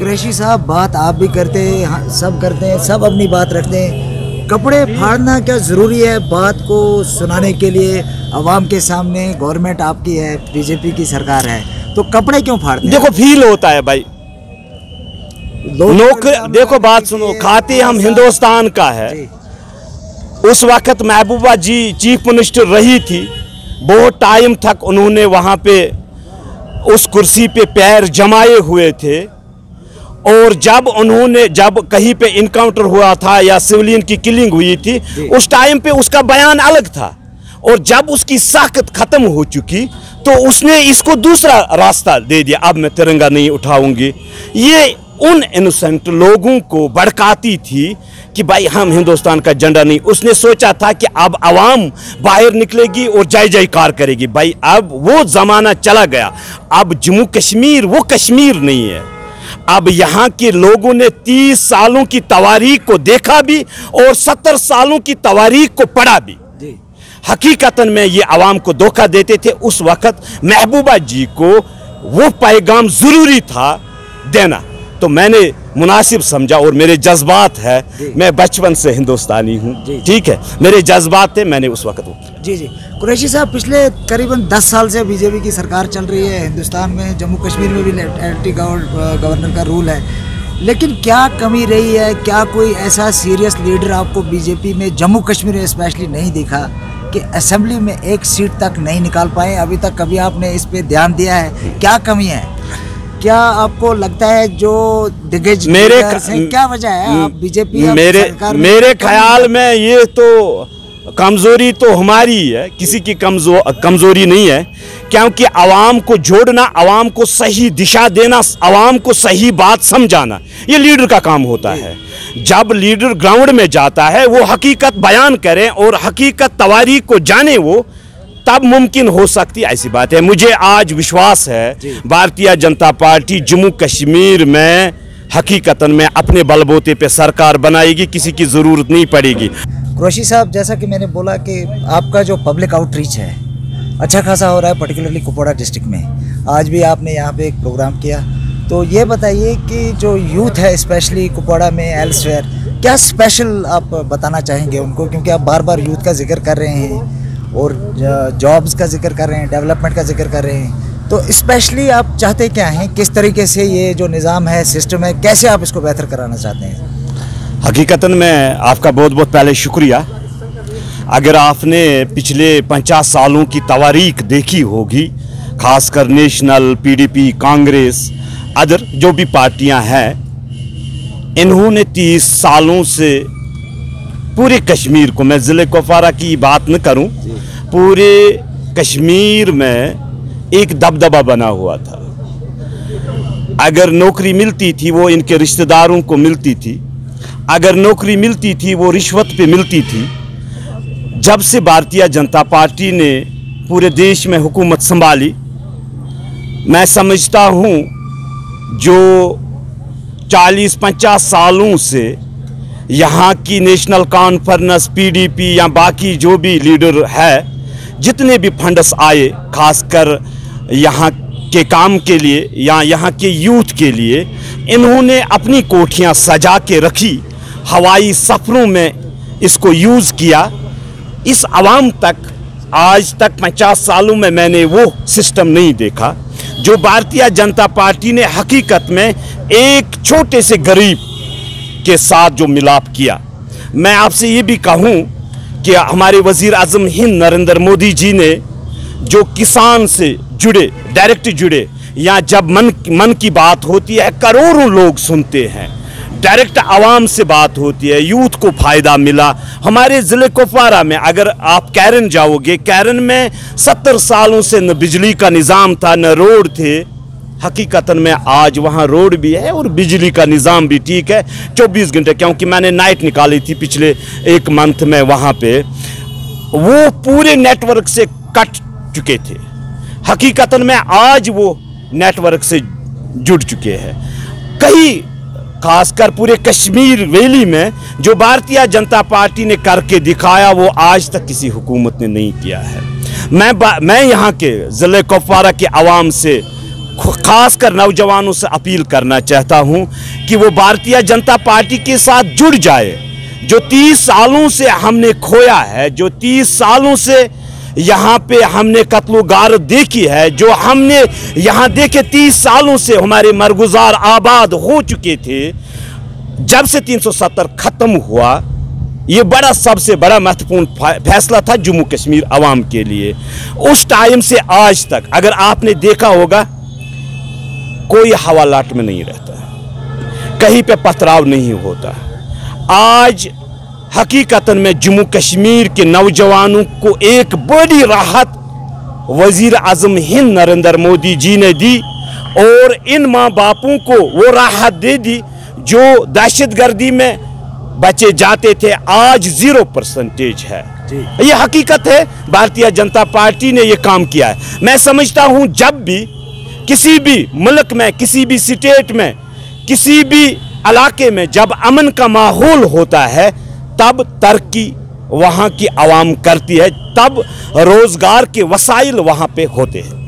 कुरैशी साहब, बात आप भी करते हैं, सब करते हैं, सब अपनी बात रखते हैं। कपड़े फाड़ना क्या ज़रूरी है बात को सुनाने के लिए आवाम के सामने? गवर्नमेंट आपकी है, बीजेपी की सरकार है, तो कपड़े क्यों फाड़ते हैं? देखो फील होता है भाई, देखो बात सुनो, खाते हम हिंदुस्तान का है। उस वक्त महबूबा जी चीफ मिनिस्टर रही थी, बहुत टाइम तक उन्होंने वहाँ पे उस कुर्सी पे पैर जमाए हुए थे। और जब कहीं पे इनकाउंटर हुआ था या सिविलियन की किलिंग हुई थी, उस टाइम पे उसका बयान अलग था। और जब उसकी साख्त खत्म हो चुकी तो उसने इसको दूसरा रास्ता दे दिया, अब मैं तिरंगा नहीं उठाऊंगी। ये उन इनोसेंट लोगों को भड़काती थी कि भाई हम हिंदुस्तान का झंडा नहीं। उसने सोचा था कि अब आवाम बाहर निकलेगी और जय जयकार करेगी। भाई अब वो ज़माना चला गया। अब जम्मू कश्मीर वो कश्मीर नहीं है। अब यहाँ के लोगों ने 30 सालों की तवारीख को देखा भी और 70 सालों की तवारीख को पढ़ा भी। हकीकतन में ये आवाम को धोखा देते थे। उस वक्त महबूबा जी को वो पैगाम ज़रूरी था देना, तो मैंने मुनासिब समझा। और मेरे जज्बात है, मैं बचपन से हिंदुस्तानी हूँ, ठीक है, मेरे जज्बात थे, मैंने उस वक्त जी कुरैशी साहब, पिछले करीबन 10 साल से बीजेपी की सरकार चल रही है हिंदुस्तान में। जम्मू कश्मीर में भी लेफ्टिनेंट गवर्नर का रूल है, लेकिन क्या कमी रही है? क्या कोई ऐसा सीरियस लीडर आपको बीजेपी में जम्मू कश्मीर में स्पेशली नहीं दिखा कि असेंबली में एक सीट तक नहीं निकाल पाए अभी तक? कभी आपने इस पे ध्यान दिया है? क्या कमी है? क्या आपको लगता है जो दिग्गज क्या वजह है आप बीजेपी मेरे ख्याल में ये तो कमजोरी तो हमारी है, किसी की कमजोरी नहीं है। क्योंकि आवाम को जोड़ना, आवाम को सही दिशा देना, आवाम को सही बात समझाना, ये लीडर का काम होता है। जब लीडर ग्राउंड में जाता है वो हकीकत बयान करे और हकीकत तवारीख को जाने, वो तब मुमकिन हो सकती है ऐसी बात है। मुझे आज विश्वास है भारतीय जनता पार्टी जम्मू कश्मीर में हकीकतन में अपने बलबूते पे सरकार बनाएगी, किसी की ज़रूरत नहीं पड़ेगी। कुरैशी साहब, जैसा कि मैंने बोला कि आपका जो पब्लिक आउटरीच है अच्छा खासा हो रहा है, पर्टिकुलरली कुपवाड़ा डिस्ट्रिक्ट में। आज भी आपने यहाँ पे एक प्रोग्राम किया, तो ये बताइए कि जो यूथ है स्पेशली कुपवाड़ा में, एल्सवेयर, क्या स्पेशल आप बताना चाहेंगे उनको? क्योंकि आप बार बार यूथ का जिक्र कर रहे हैं और जॉब्स का जिक्र कर रहे हैं, डेवलपमेंट का जिक्र कर रहे हैं, तो स्पेशली आप चाहते क्या हैं? किस तरीके से ये जो निज़ाम है, सिस्टम है, कैसे आप इसको बेहतर कराना चाहते हैं? हकीकतन में आपका बहुत बहुत पहले शुक्रिया। अगर आपने पिछले 50 सालों की तवारीख देखी होगी, खासकर नेशनल, पीडीपी, कांग्रेस, अदर जो भी पार्टियां हैं, इन्होंने 30 सालों से पूरे कश्मीर को, मैं ज़िले कुपवाड़ा की बात न करूं, पूरे कश्मीर में एक दबदबा बना हुआ था। अगर नौकरी मिलती थी वो इनके रिश्तेदारों को मिलती थी, अगर नौकरी मिलती थी वो रिश्वत पे मिलती थी। जब से भारतीय जनता पार्टी ने पूरे देश में हुकूमत संभाली, मैं समझता हूँ जो 40-50 सालों से यहाँ की नेशनल कॉन्फ्रेंस, पीडीपी या बाकी जो भी लीडर है, जितने भी फंड्स आए खासकर यहाँ के काम के लिए या यहाँ के यूथ के लिए, इन्होंने अपनी कोठियाँ सजा के रखी, हवाई सफ़रों में इसको यूज़ किया। इस आवाम तक आज तक 50 सालों में मैंने वो सिस्टम नहीं देखा जो भारतीय जनता पार्टी ने हकीकत में एक छोटे से गरीब के साथ जो मिलाप किया। मैं आपसे ये भी कहूँ कि हमारे वज़ीर आज़म हिंद नरेंद्र मोदी जी ने जो किसान से जुड़े, डायरेक्ट जुड़े, या जब मन की बात होती है करोड़ों लोग सुनते हैं, डायरेक्ट आवाम से बात होती है, यूथ को फ़ायदा मिला। हमारे ज़िले कुपवाड़ा में अगर आप कैरन जाओगे, कैरन में 70 सालों से न बिजली का निज़ाम था, न रोड थे। हकीकतन में आज वहाँ रोड भी है और बिजली का निज़ाम भी ठीक है 24 घंटे, क्योंकि मैंने नाइट निकाली थी पिछले 1 मंथ में। वहाँ पे वो पूरे नेटवर्क से कट चुके थे, हकीकतन में आज वो नेटवर्क से जुड़ चुके हैं। कई खासकर पूरे कश्मीर वैली में जो भारतीय जनता पार्टी ने करके दिखाया वो आज तक किसी हुकूमत ने नहीं किया है। मैं यहाँ के ज़िले कुपवाड़ा के आवाम से खासकर नौजवानों से अपील करना चाहता हूं कि वो भारतीय जनता पार्टी के साथ जुड़ जाए। जो 30 सालों से हमने खोया है, जो 30 सालों से यहाँ पे हमने कत्लो गारत देखी है, जो हमने यहाँ देखे 30 सालों से हमारे मरगुजार आबाद हो चुके थे। जब से 370 खत्म हुआ, ये बड़ा सबसे बड़ा महत्वपूर्ण फैसला था जम्मू कश्मीर अवाम के लिए। उस टाइम से आज तक अगर आपने देखा होगा, कोई हवालात में नहीं रहता, कहीं पे पथराव नहीं होता। आज हकीकतन में जम्मू कश्मीर के नौजवानों को एक बड़ी राहत वजीर आजम हिंद नरेंद्र मोदी जी ने दी, और इन माँ बापों को वो राहत दे दी जो दहशतगर्दी में बचे जाते थे, आज 0% है। ये हकीकत है, भारतीय जनता पार्टी ने ये काम किया है। मैं समझता हूँ जब भी किसी भी मुल्क में, किसी भी स्टेट में, किसी भी इलाके में जब अमन का माहौल होता है, तब तरक्की वहाँ की आवाम करती है, तब रोजगार के वसाइल वहाँ पे होते हैं।